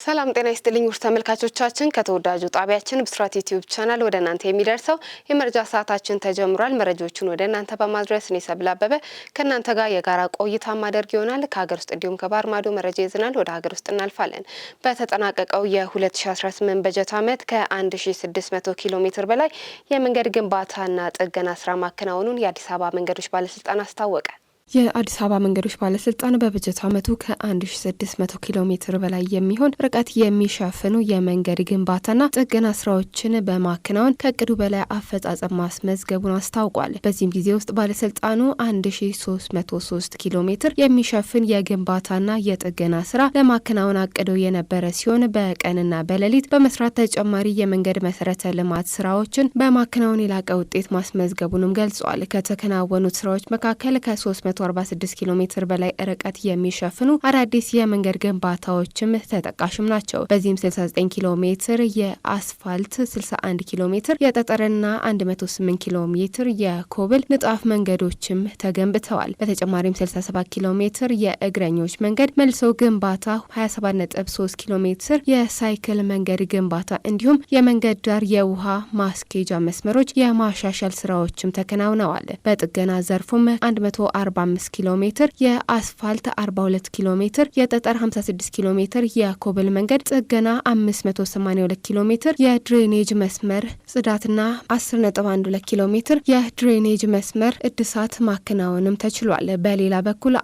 ሰላም ጤና ይስጥልኝ ውድ ተመልካቾቻችን ከተወዳጁ ጣቢያችን ብስራት ዩቲዩብ ቻናል ወደ እናንተ የሚደርሰው የመረጃ ሰዓታችን ተጀምሯል። መረጃዎቹን ወደ እናንተ በማድረስ እኔ ሰብለ አበበ ከእናንተ ጋር የጋራ ቆይታ ማድረግ ይሆናል። ከሀገር ውስጥ እንዲሁም ከባህር ማዶ መረጃ ይዘናል። ወደ ሀገር ውስጥ እናልፋለን። በተጠናቀቀው የ2018 በጀት ዓመት ከ1600 ኪሎ ሜትር በላይ የመንገድ ግንባታና ጥገና ስራ ማከናወኑን የአዲስ አበባ መንገዶች ባለስልጣን አስታወቀ። የአዲስ አበባ መንገዶች ባለስልጣን በበጀት ዓመቱ ከ1600 ኪሎ ሜትር በላይ የሚሆን ርቀት የሚሸፍኑ የመንገድ ግንባታና ጥገና ስራዎችን በማከናወን ከእቅዱ በላይ አፈጻጸም ማስመዝገቡን አስታውቋል። በዚህም ጊዜ ውስጥ ባለስልጣኑ 1303 ኪሎ ሜትር የሚሸፍን የግንባታና የጥገና ስራ ለማከናወን አቅዶ የነበረ ሲሆን በቀንና በሌሊት በመስራት ተጨማሪ የመንገድ መሰረተ ልማት ስራዎችን በማከናወን የላቀ ውጤት ማስመዝገቡንም ገልጿል። ከተከናወኑት ስራዎች መካከል ከ346 ኪሎ ሜትር በላይ ርቀት የሚሸፍኑ አዳዲስ የመንገድ ግንባታዎችም ተጠቃሽም ናቸው። በዚህም 69 ኪሎ ሜትር የአስፋልት፣ 61 ኪሎ ሜትር የጠጠርና 108 ኪሎ ሜትር የኮብል ንጣፍ መንገዶችም ተገንብተዋል። በተጨማሪም 67 ኪሎ ሜትር የእግረኞች መንገድ መልሶ ግንባታ፣ 27.3 ኪሎ ሜትር የሳይክል መንገድ ግንባታ እንዲሁም የመንገድ ዳር የውሃ ማስኬጃ መስመሮች የማሻሻል ስራዎችም ተከናውነዋል። በጥገና ዘርፉም 145 ኪሎ ሜትር የአስፋልት፣ 42 ኪሎ ሜትር የጠጠር፣ 56 ኪሎ ሜትር የኮብል መንገድ ጥገና፣ 582 ኪሎ ሜትር የድሬኔጅ መስመር ጽዳትና 10.12 ኪሎ ሜትር የድሬኔጅ መስመር እድሳት ማከናወንም ተችሏል። በሌላ በኩል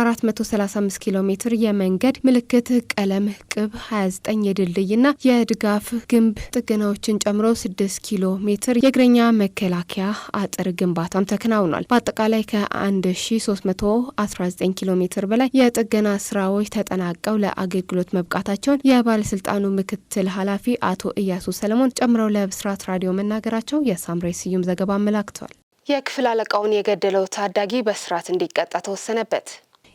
435 ኪሎ ሜትር የመንገድ ምልክት ቀለም ቅብ፣ 29 የድልድይና የድጋፍ ግንብ ጥገናዎችን ጨምሮ 6 ኪሎ ሜትር የእግረኛ መከላከያ አጥር ግንባታም ተከናውኗል። በአጠቃላይ ከ1319 ኪሎ ሜትር በላይ የጥገና ስራዎች ተጠናቀው ለአገልግሎት መብቃታቸውን የባለስልጣኑ ምክትል ኃላፊ አቶ እያሱ ሰለሞን ጨምረው ለብስራት ራዲዮ መናገራቸው የሳምሬ ስዩም ዘገባ አመላክቷል። የክፍል አለቃውን የገደለው ታዳጊ በእስራት እንዲቀጣ ተወሰነበት።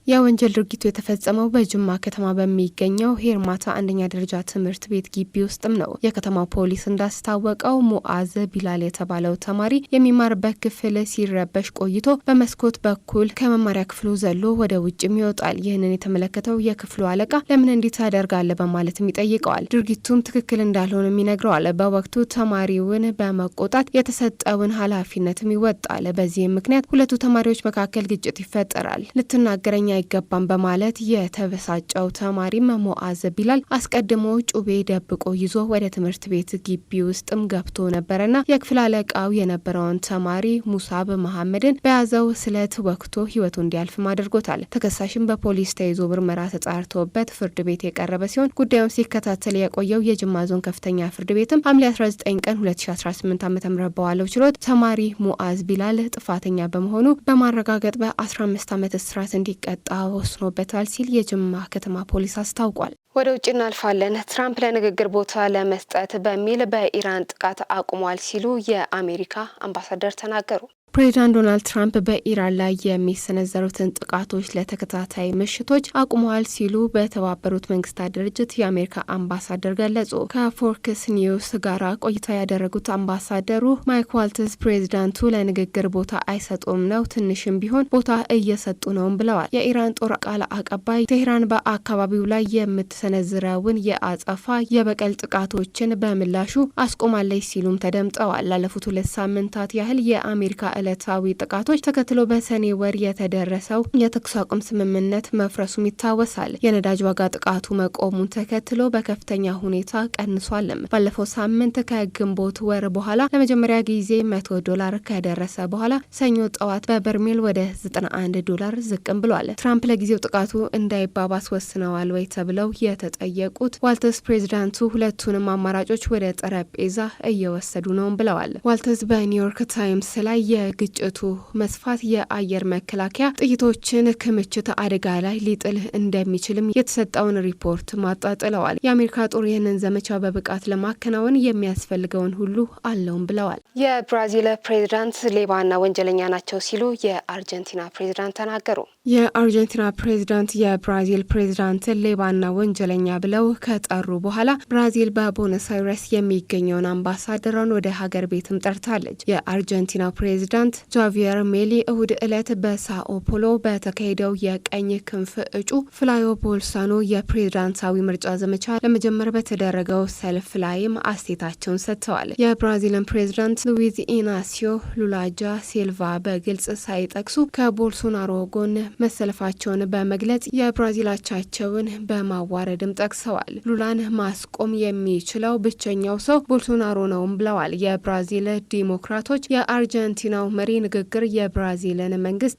የወንጀል ድርጊቱ የተፈጸመው በጅማ ከተማ በሚገኘው ሄርማታ አንደኛ ደረጃ ትምህርት ቤት ግቢ ውስጥም ነው። የከተማው ፖሊስ እንዳስታወቀው ሙአዝ ቢላል የተባለው ተማሪ የሚማርበት ክፍል ሲረበሽ ቆይቶ በመስኮት በኩል ከመማሪያ ክፍሉ ዘሎ ወደ ውጭም ይወጣል። ይህንን የተመለከተው የክፍሉ አለቃ ለምን እንዲህ ታደርጋለህ በማለትም ይጠይቀዋል። ድርጊቱም ትክክል እንዳልሆነም ይነግረዋል። በወቅቱ ተማሪውን በመቆጣት የተሰጠውን ኃላፊነትም ይወጣል። በዚህም ምክንያት ሁለቱ ተማሪዎች መካከል ግጭት ይፈጠራል። ልትናገረኛ አይገባም በማለት የተበሳጨው ተማሪም ሙአዝ ቢላል አስቀድሞ ጩቤ ደብቆ ይዞ ወደ ትምህርት ቤት ግቢ ውስጥም ገብቶ ነበርና የክፍል አለቃው የነበረውን ተማሪ ሙሳብ መሐመድን በያዘው ስለት ወቅቶ ህይወቱ እንዲያልፍም አድርጎታል። ተከሳሽም በፖሊስ ተይዞ ምርመራ ተጣርቶበት ፍርድ ቤት የቀረበ ሲሆን ጉዳዩን ሲከታተል የቆየው የጅማ ዞን ከፍተኛ ፍርድ ቤትም ሐምሌ 19 ቀን 2018 ዓ.ም በዋለው ችሎት ተማሪ ሙአዝ ቢላል ጥፋተኛ በመሆኑ በማረጋገጥ በ15 ዓመት እስራት እንዲቀጣ ወስኖበታል ሲል የጅማ ከተማ ፖሊስ አስታውቋል። ወደ ውጭ እናልፋለን። ትራምፕ ለንግግር ቦታ ለመስጠት በሚል በኢራን ጥቃት አቁሟል ሲሉ የአሜሪካ አምባሳደር ተናገሩ። ፕሬዚዳንት ዶናልድ ትራምፕ በኢራን ላይ የሚሰነዘሩትን ጥቃቶች ለተከታታይ ምሽቶች አቁመዋል ሲሉ በተባበሩት መንግስታት ድርጅት የአሜሪካ አምባሳደር ገለጹ። ከፎክስ ኒውስ ጋር ቆይታ ያደረጉት አምባሳደሩ ማይክ ዋልትስ ፕሬዚዳንቱ ለንግግር ቦታ አይሰጡም ነው፣ ትንሽም ቢሆን ቦታ እየሰጡ ነውም ብለዋል። የኢራን ጦር ቃል አቀባይ ቴህራን በአካባቢው ላይ የምትሰነዝረውን የአጸፋ የበቀል ጥቃቶችን በምላሹ አስቆማለች ሲሉም ተደምጠዋል። ላለፉት 2 ሳምንታት ያህል የአሜሪካ ዕለታዊ ጥቃቶች ተከትሎ በሰኔ ወር የተደረሰው የተኩስ አቁም ስምምነት መፍረሱም ይታወሳል። የነዳጅ ዋጋ ጥቃቱ መቆሙን ተከትሎ በከፍተኛ ሁኔታ ቀንሷልም። ባለፈው ሳምንት ከግንቦት ወር በኋላ ለመጀመሪያ ጊዜ $100 ከደረሰ በኋላ ሰኞ ጠዋት በበርሜል ወደ $91 ዝቅም ብሏል። ትራምፕ ለጊዜው ጥቃቱ እንዳይባባስ ወስነዋል ወይ ተብለው የተጠየቁት ዋልትስ ፕሬዚዳንቱ ሁለቱንም አማራጮች ወደ ጠረጴዛ እየወሰዱ ነው ብለዋል። ዋልትስ በኒውዮርክ ታይምስ ላይ የግጭቱ መስፋት የአየር መከላከያ ጥይቶችን ክምችት አደጋ ላይ ሊጥል እንደሚችልም የተሰጠውን ሪፖርት ማጣጥለዋል። የአሜሪካ ጦር ይህንን ዘመቻ በብቃት ለማከናወን የሚያስፈልገውን ሁሉ አለውም ብለዋል። የብራዚል ፕሬዚዳንት ሌባና ወንጀለኛ ናቸው ሲሉ የአርጀንቲና ፕሬዚዳንት ተናገሩ። የአርጀንቲና ፕሬዝዳንት የብራዚል ፕሬዝዳንትን ሌባና ወንጀለኛ ብለው ከጠሩ በኋላ ብራዚል በቦነስ አይረስ የሚገኘውን አምባሳደሯን ወደ ሀገር ቤትም ጠርታለች። የአርጀንቲናው ፕሬዝዳንት ጃቪየር ሜሊ እሁድ ዕለት በሳኦ ፖሎ በተካሄደው የቀኝ ክንፍ እጩ ፍላዮ ቦልሳኖ የፕሬዝዳንታዊ ምርጫ ዘመቻ ለመጀመር በተደረገው ሰልፍ ላይም አስተያየታቸውን ሰጥተዋል። የብራዚልን ፕሬዝዳንት ሉዊዝ ኢናሲዮ ሉላጃ ሲልቫ በግልጽ ሳይጠቅሱ ከቦልሶናሮ ጎን መሰለፋቸውን በመግለጽ የብራዚላቻቸውን በማዋረድም ጠቅሰዋል። ሉላን ማስቆም የሚችለው ብቸኛው ሰው ቦልሶናሮ ነውም ብለዋል። የብራዚል ዲሞክራቶች የአርጀንቲናው መሪ ንግግር የብራዚልን መንግስት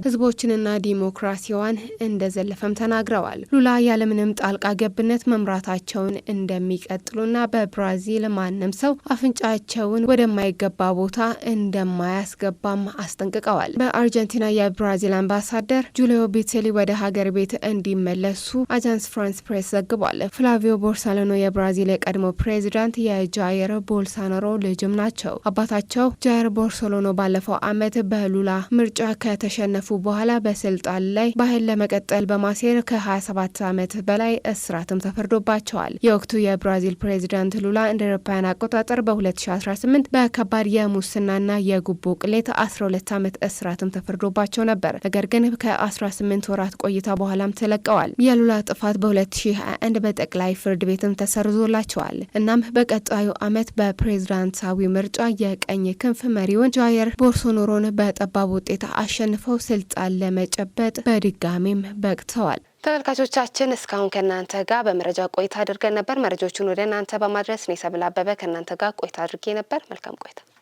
ህዝቦችንና ዲሞክራሲዋን እንደዘለፈም ተናግረዋል። ሉላ ያለምንም ጣልቃ ገብነት መምራታቸውን እንደሚቀጥሉና በብራዚል ማንም ሰው አፍንጫቸውን ወደማይገባ ቦታ እንደማያስገባም አስጠንቅቀዋል። በአርጀንቲና የብራዚል አምባሳደር ጁሊዮ ቢቴሊ ወደ ሀገር ቤት እንዲመለሱ አጃንስ ፍራንስ ፕሬስ ዘግቧል። ፍላቪዮ ቦልሶናሮ የብራዚል የቀድሞ ፕሬዚዳንት የጃይር ቦልሶናሮ ልጅም ናቸው። አባታቸው ጃይር ቦልሶናሮ ባለፈው ዓመት በሉላ ምርጫ ከተሸነፉ በኋላ በስልጣን ላይ በኃይል ለመቀጠል በማሴር ከ27 ዓመት በላይ እስራትም ተፈርዶባቸዋል። የወቅቱ የብራዚል ፕሬዚዳንት ሉላ እንደ አውሮፓውያን አቆጣጠር በ2018 በከባድ የሙስናና የጉቦ ቅሌት 12 ዓመት እስራትም ተፈርዶባቸው ነበር። ነገር ግን ከ18 ወራት ቆይታ በኋላም ተለቀዋል። የሉላ ጥፋት በ2021 በጠቅላይ ፍርድ ቤትም ተሰርዞላቸዋል። እናም በቀጣዩ ዓመት በፕሬዝዳንታዊ ምርጫ የቀኝ ክንፍ መሪውን ጃይር ቦልሶናሮን በጠባብ ውጤት አሸንፈው ስልጣን ለመጨበጥ በድጋሚም በቅተዋል። ተመልካቾቻችን እስካሁን ከእናንተ ጋር በመረጃ ቆይታ አድርገን ነበር። መረጃዎቹን ወደ እናንተ በማድረስ እኔ ሰብል አበበ ከእናንተ ጋር ቆይታ አድርጌ ነበር። መልካም ቆይታ